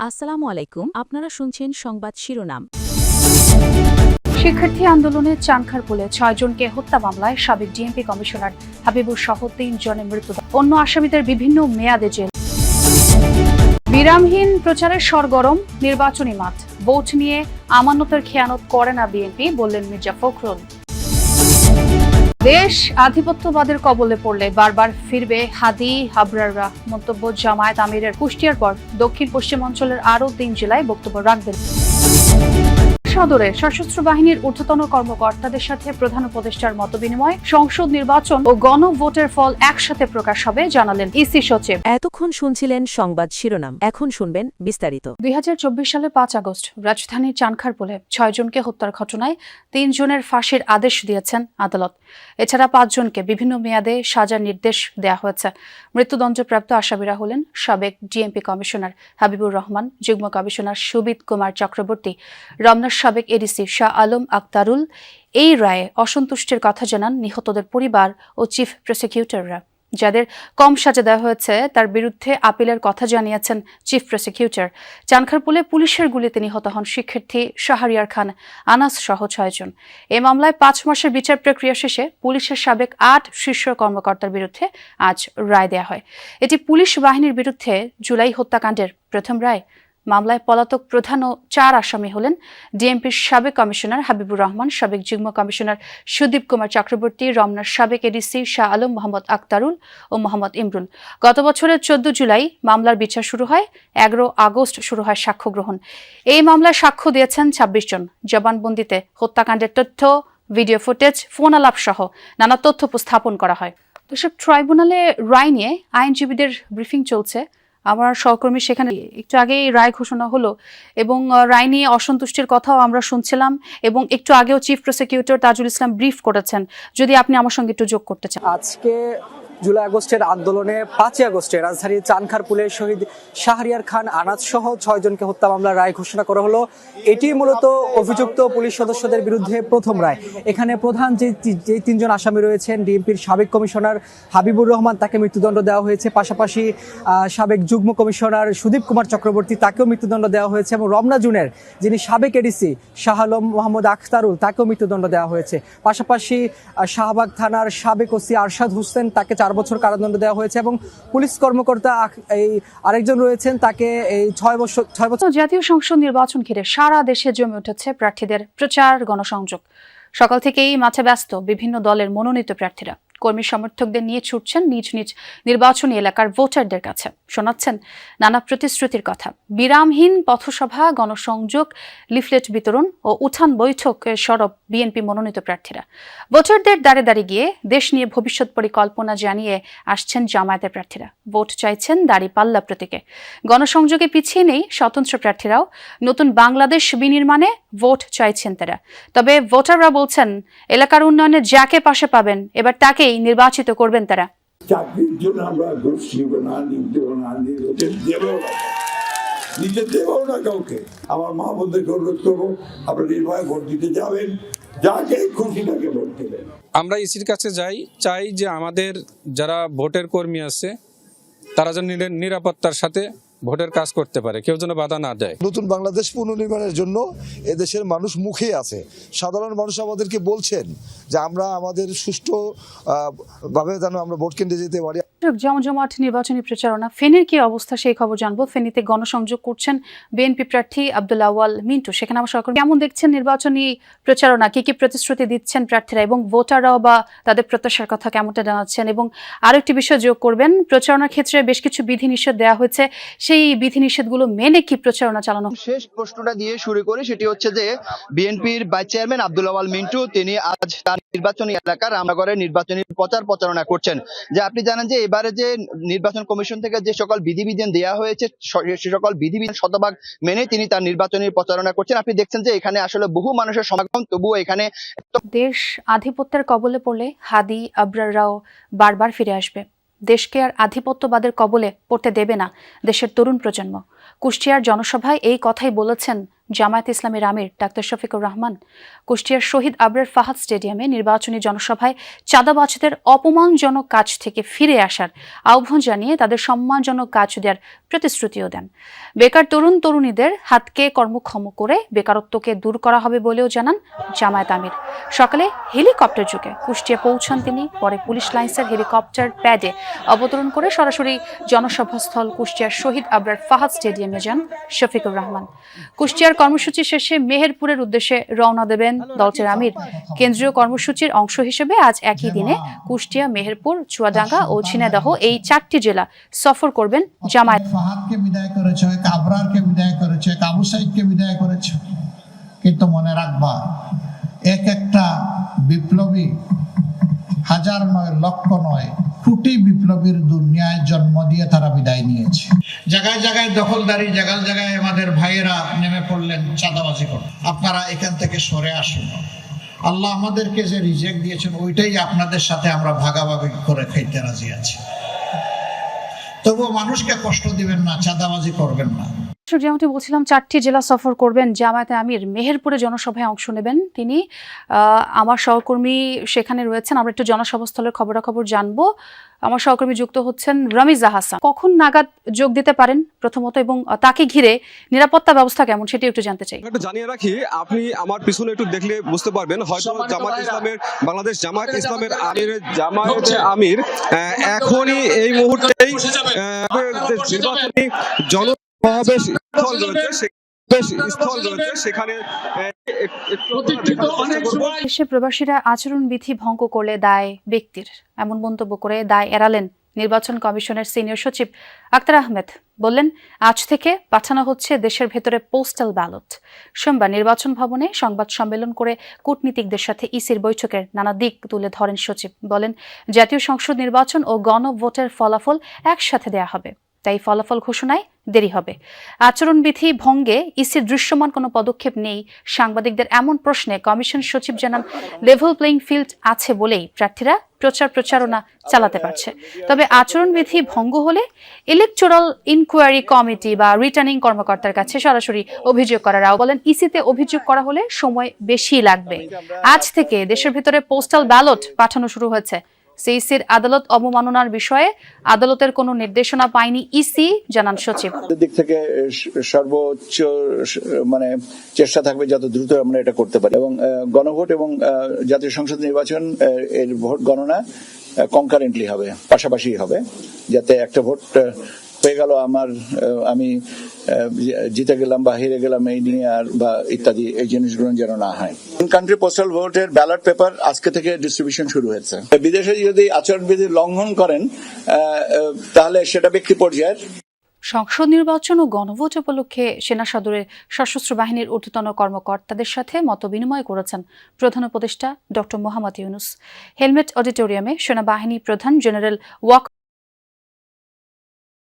আসসালামু আলাইকুম, আপনারা শুনছেন সংবাদ শিরোনাম। শিক্ষার্থী আন্দোলনে চানখারপুলে ৬ জনকে হত্যা মামলায় সাবেক ডিএমপি কমিশনার হাবিবুর সহ ৩ জনের মৃত্যু, অন্য আসামিদের বিভিন্ন মেয়াদে জেল। বিরামহীন প্রচারের সরগরম নির্বাচনী মাঠ, ভোট নিয়ে আমানতের খেয়ানত করে না বিএনপি, বললেন মির্জা ফখরুল। দেশ আধিপত্যবাদের কবলে পড়লে বারবার ফিরবে হাদি হাবরাররা, মন্তব্য জামায়াত আমিরের। কুষ্টিয়ার পর দক্ষিণ পশ্চিমাঞ্চলের আরও ৩ জেলায় বক্তব্য রাখবেন। সদরে সশস্ত্র বাহিনীর ঊর্ধ্বতন কর্মকর্তাদের সাথে প্রধান উপদেষ্টার মতবিনিময়, সংসদ নির্বাচন ও গণভোটের ফল একসাথে প্রকাশ হবে জানালেন ইসি সচিব। এতক্ষণ শুনছিলেন সংবাদ শিরোনাম, এখন শুনবেন বিস্তারিত। ২০২৪ সালের ৫ আগস্ট রাজধানীর চানখারপুলে ৬ জনকে হত্যার ঘটনায় ৩ জনের ফাঁসির আদেশ দিয়েছেন আদালত। এছাড়া ৫ জনকে বিভিন্ন মেয়াদে সাজার নির্দেশ দেওয়া হয়েছে। মৃত্যুদণ্ডপ্রাপ্ত আসামিরা হলেন সাবেক ডিএমপি কমিশনার হাবিবুর রহমান, যুগ্ম কমিশনার সুবিত কুমার চক্রবর্তী, রমনার সাবেক এডিসি শাহ আলম আক্তারুল। এই রায়ে অসন্তুষ্টির কথা জানান নিহতদের পরিবার ও চিফ প্রসিকিউটররা। যাদের কম সাজা দেওয়া হয়েছে তার বিরুদ্ধে আপিলের কথা জানিয়েছেন চিফ প্রসিকিউটর। চানখারপুলে পুলিশের গুলিতে নিহত হন শিক্ষার্থী শাহরিয়ার খান আনাস সহ ৬ জন। এই মামলায় ৫ মাসের বিচার প্রক্রিয়া শেষে পুলিশের সাবেক ৮ শীর্ষ কর্মকর্তার বিরুদ্ধে আজ রায় দেওয়া হয়। এটি পুলিশ বাহিনীর বিরুদ্ধে জুলাই হত্যাকাণ্ডের প্রথম রায়। মামলায় পলাতক প্রধান ও ৪ আসামি হলেন ডিএমপির সাবেক কমিশনার হাবিবুর রহমান, সাবেক যুগ্ম কমিশনার সুদীপ কুমার চক্রবর্তী, রমনার সাবেক এডিসি শাহ আলম মোহাম্মদ আক্তারুল ও মোহাম্মদ ইমরুল। গত বছরের ১৪ জুলাই মামলার বিচার শুরু হয়, ১১ আগস্ট শুরু হয় সাক্ষ্য গ্রহণ। এই মামলায় সাক্ষ্য দিয়েছেন ২৬ জন। জবানবন্দিতে হত্যাকাণ্ডের তথ্য, ভিডিও ফুটেজ, ফোন আলাপ সহ নানা তথ্য উপস্থাপন করা হয়। দর্শক, ট্রাইব্যুনালে রায় নিয়ে আইনজীবীদের ব্রিফিং চলছে। আমার সহকর্মী সেখানে একটু আগেই রায় ঘোষণা হলো এবং রায় নিয়ে অসন্তুষ্টির কথাও আমরা শুনছিলাম এবং একটু আগেও chief prosecutor Tajul Islam brief করেছেন। যদি আপনি আমার সঙ্গে একটু যোগ করতে চান। আজকে জুলাই আগস্টের আন্দোলনে ৫ই আগস্টে রাজধানীর চানখারপুলে শহীদ শাহরিয়ার খান আনাজ সহ ৬ জনকে হত্যা মামলার রায় ঘোষণা করা হলো। এটি মূলত অভিযুক্ত পুলিশ সদস্যদের বিরুদ্ধে প্রথম রায়। এখানে প্রধান যে ৩ জন আসামি রয়েছেন, ডিএমপির সাবেক কমিশনার হাবিবুর রহমান, তাকে মৃত্যুদণ্ড দেওয়া হয়েছে। পাশাপাশি সাবেক যুগ্ম কমিশনার সুদীপ কুমার চক্রবর্তী, তাকেও মৃত্যুদণ্ড দেওয়া হয়েছে এবং রমনা জোনের যিনি সাবেক এডিসি শাহ আলম মোহাম্মদ আখতারুল, তাকেও মৃত্যুদণ্ড দেওয়া হয়েছে। পাশাপাশি শাহবাগ থানার সাবেক ওসি আরশাদ হোসেন, তাকে ৪ বছর কারাদণ্ড দেওয়া হয়েছে এবং পুলিশ কর্মকর্তা এই আরেকজন রয়েছেন, তাকে এই ৬ বছর। জাতীয় সংসদ নির্বাচন ঘিরে সারা দেশে জমে উঠেছে প্রার্থীদের প্রচার, গণসংযোগ। সকাল থেকেই মাঠে ব্যস্ত বিভিন্ন দলের মনোনীত প্রার্থীরা। কর্মী সমর্থকদের নিয়ে ছুটছেন নিজ নিজ নির্বাচনী এলাকার ভোটারদের কাছে, শোনাচ্ছেন নানা প্রতিশ্রুতির কথা। বিরামহীন পথসভা, গণসংযোগ, লিফলেট বিতরণ ও উঠান বৈঠকে সরব বিএনপি মনোনীত প্রার্থীরা। ভোটারদের দ্বারে দ্বারে গিয়ে দেশ নিয়ে ভবিষ্যৎ পরিকল্পনা জানিয়ে আসছেন জামায়াতের প্রার্থীরা। ভোট চাইছেন দাঁড়িপাল্লা প্রতীকে। গণসংযোগে পিছিয়ে নেই স্বতন্ত্র প্রার্থীরাও। নতুন বাংলাদেশ বিনির্মাণে ভোট চাইছেন তারা। তবে ভোটাররা বলছেন, এলাকার উন্নয়নে যাকে পাশে পাবেন এবার তাকেই নির্বাচিত করবেন তারা। চাকরির জন্য আমরা ঘুষ নিব না, নিতে দেবো না কাউকে। আমার মা বোনদেরকে অনুরোধ করবো, আপনারা নির্ভয়ে ভোট দিতে যাবেন, যাকে খুশি তাকে ভোট দেবেন। আমরা ইসির কাছে চাই যে আমাদের যারা ভোটের কর্মী আছে তারা যেন নিরাপত্তার সাথে ভোটের কাজ করতে পারে, কেউ যেন বাধা না দেয়। নতুন বাংলাদেশ পুনর্নির্মাণের জন্য এদেশের মানুষ মুখে আছে। সাধারণ মানুষ আমাদেরকে বলছেন যে আমরা আমাদের সুষ্ঠু ভাবে যেন আমরা ভোট কেন্দ্রে যেতে পারি। জমজমাট নির্বাচনী প্রচারণা। ফেনীর কি অবস্থা সেই খবর জানবো। ফেনীতে গণসংযোগ করছেন বিএনপি প্রার্থী আব্দুল আওয়াল মিন্টু। সেখানে আমার সহকর্মী, কেমন দেখছেন নির্বাচনী প্রচারণা, কি কি প্রতিশ্রুতি দিচ্ছেন প্রার্থীরা এবং ভোটাররাও বা তাদের প্রত্যাশার কথা কেমনটা জানাচ্ছেন? এবং আরো একটি বিষয় যোগ করবেন, প্রচারণার ক্ষেত্রে বেশ কিছু বিধিনিষেধ দেওয়া হয়েছে, সেই বিধিনিষেধগুলো মেনে কি প্রচারণা চালানো? শেষ প্রশ্নটা দিয়ে শুরু করি, সেটি হচ্ছে যে বিএনপির ভাইস চেয়ারম্যান আব্দুল আওয়াল মিন্টু তিনি আজ তার নির্বাচনী এলাকা রামনগরে নির্বাচনী প্রচারণা করছেন। যে আপনি জানেন যে এবারে যে নির্বাচন কমিশন থেকে যে সকল বিধিবিধান দেওয়া হয়েছে সে সকল বিধিবিধান শতভাগ মেনে তিনি তার নির্বাচনী প্রচারণা করছেন। আপনি দেখছেন যে এখানে আসলে বহু মানুষের সমাগম, তবুও এখানে দেশ আধিপত্যের কবলে পড়লে হাদি আবরাররাও বারবার ফিরে আসবে। দেশকে আর আধিপত্যবাদের কবলে পড়তে দেবে না দেশের তরুণ প্রজন্ম। কুষ্টিয়ার জনসভায় এই কথাই বলেছেন জামায়াত ইসলামের আমির ডাক্তার শফিকুর রহমান কুষ্টিয়ার শহীদ আবরার ফাহাদ স্টেডিয়ামে নির্বাচনী জনসভায় চাঁদাবাজদের অপমানজনক কাজ থেকে ফিরে আসার আহ্বান জানিয়ে তাদের সম্মানজনক কাজ দেওয়ার প্রতিশ্রুতিও দেন। বেকার তরুণ তরুণীদের হাতকে কর্মক্ষম করে বেকারত্বকে দূর করা হবে বলেও জানান জামায়াত আমির। সকালে হেলিকপ্টার যোগে কুষ্টিয়া পৌঁছান তিনি, পরে পুলিশ লাইন্সের হেলিকপ্টার প্যাডে অবতরণ করে সরাসরি জনসভাস্থল কুষ্টিয়ার শহীদ আবরার ফাহাদ স্টেডিয়ামে যান শফিকুর রহমান। কুষ্টিয়ার কর্মসূচি শেষে মেহেরপুরের উদ্দেশ্যে রওনা দেবেন দলটির আমির। কেন্দ্রীয় কর্মসূচির অংশ হিসেবে আজ একই দিনে কুষ্টিয়া, মেহেরপুর, চুয়াডাঙ্গা ও ঝিনাইদহ এই 4টি জেলা সফর করবেন জামায়াত। ফাহাদকে বিদায় করেছে, আবরারকে বিদায় করেছে, আবু সাইদকে বিদায় করেছে, কিন্তু মনে রাখবা এক একটা বিপ্লবী হাজার নয়, লক্ষ নয়, কোটি বিপ্লবীর দুনিয়ায় জন্ম দিয়ে তারা বিদায় নিয়েছে। জায়গায় জায়গায় দখলদারি, জায়গায় জায়গায় আমাদের ভাইয়েরা নেমে পড়লেন চাঁদাবাজি করে। আপনারা এখান থেকে সরে আসুন। আল্লাহ আমাদেরকে যে রিজেক্ট দিয়েছেন ওইটাই আপনাদের সাথে আমরা ভাগাভাগি করে খাইতে রাজি আছি। তবুও মানুষকে কষ্ট দিবেন না, চাঁদাবাজি করবেন না। যেমনটি বলছিলাম, 4টি জেলা সফর করবেন জামায়াতে আমির। মেহেরপুরে জনসভায় অংশ নেবেন তিনি। আমার সহকর্মী সেখানে রয়েছেন, আমরা একটু জনসভাস্থলের খবরাখবর জানবো। আমার সহকর্মী যুক্ত হচ্ছেন রমিজা হাসান। কখন নাগাদ যোগ দিতে পারেন প্রথমত, এবং তাকে ঘিরে নিরাপত্তা ব্যবস্থা কেমন সেটি একটু জানতে চাই। একটু জানিয়ে রাখি, আপনি আমার পিছনে একটু দেখলে বুঝতে পারবেন, হয়তো জামায়াত ইসলামের বাংলাদেশ জামায়াত ইসলামের আমির এখনই এই মুহূর্তেই নির্বাচনী জনসমাবেশ স্থল রয়েছে সেখানে দেশে প্রবাসীরা আচরণবিধি ভঙ্গ করলে দায় ব্যক্তির, এমন মন্তব্য করে দায় এড়ালেন নির্বাচন কমিশনের সিনিয়র সচিব আক্তার আহমেদ। বললেন, আজ থেকে পাঠানো হচ্ছে দেশের ভেতরে পোস্টাল ব্যালট। সোমবার নির্বাচন ভবনে সংবাদ সম্মেলন করে কূটনীতিকদের সাথে ইসির বৈঠকের নানা দিক তুলে ধরেন সচিব। বলেন, জাতীয় সংসদ নির্বাচন ও গণভোটের ফলাফল একসাথে দেয়া হবে, তাই ফলাফল ঘোষণায় দেরি হবে। আচরণবিধি ভঙ্গে ইসির দৃশ্যমান কোনো পদক্ষেপ নেই। সাংবাদিকদের এমন প্রশ্নে কমিশন সচিব জানান, লেভেল প্লেইং ফিল্ড আছে বলেই প্রার্থীরা প্রচারণা চালাতে পারছে। তবে আচরণবিধি ভঙ্গ হলে ইলেকটোরাল ইনকোয়ারি কমিটি বা রিটার্নিং কর্মকর্তার কাছে সরাসরি অভিযোগ করার আহ্বান। বলেন, ইসিতে অভিযোগ করা হলে সময় বেশি লাগবে। আজ থেকে দেশের ভিতরে পোস্টাল ব্যালট পাঠানো শুরু হয়েছে। সিইসির আদালত অবমাননার বিষয়ে আদালতের কোনো নির্দেশনা পায়নি ইসি, জানান সচিব। দিক থেকে সর্বোচ্চ চেষ্টা থাকবে যত দ্রুত আমরা এটা করতে পারি, এবং গণভোট এবং জাতীয় সংসদ নির্বাচন এর ভোট গণনা কনকারেন্টলি হবে, পাশাপাশি হবে, যাতে একটা ভোট হয়ে গেল আমি জিতে গেলাম বা হেরে গেলাম এই নিয়ে আর বা ইত্যাদি এই জিনিসগুলো যেন না হয়। কান্ট্রি পোস্টাল ভোটের ব্যালট পেপার আজকে থেকে ডিস্ট্রিবিউশন শুরু হয়েছে। বিদেশে যদি আচরণবিধি লঙ্ঘন করেন তাহলে সেটা ব্যক্তি পর্যায়ের। সংসদ নির্বাচন ও গণভোট উপলক্ষে সেনা সদরের সশস্ত্র বাহিনীর ঊর্ধ্বতন কর্মকর্তাদের সাথে মতবিনিময় করেছেন প্রধান উপদেষ্টা ডক্টর মোহাম্মদ ইউনূস। হেলমেট অডিটোরিয়ামে সেনাবাহিনী প্রধান জেনারেল ওয়াক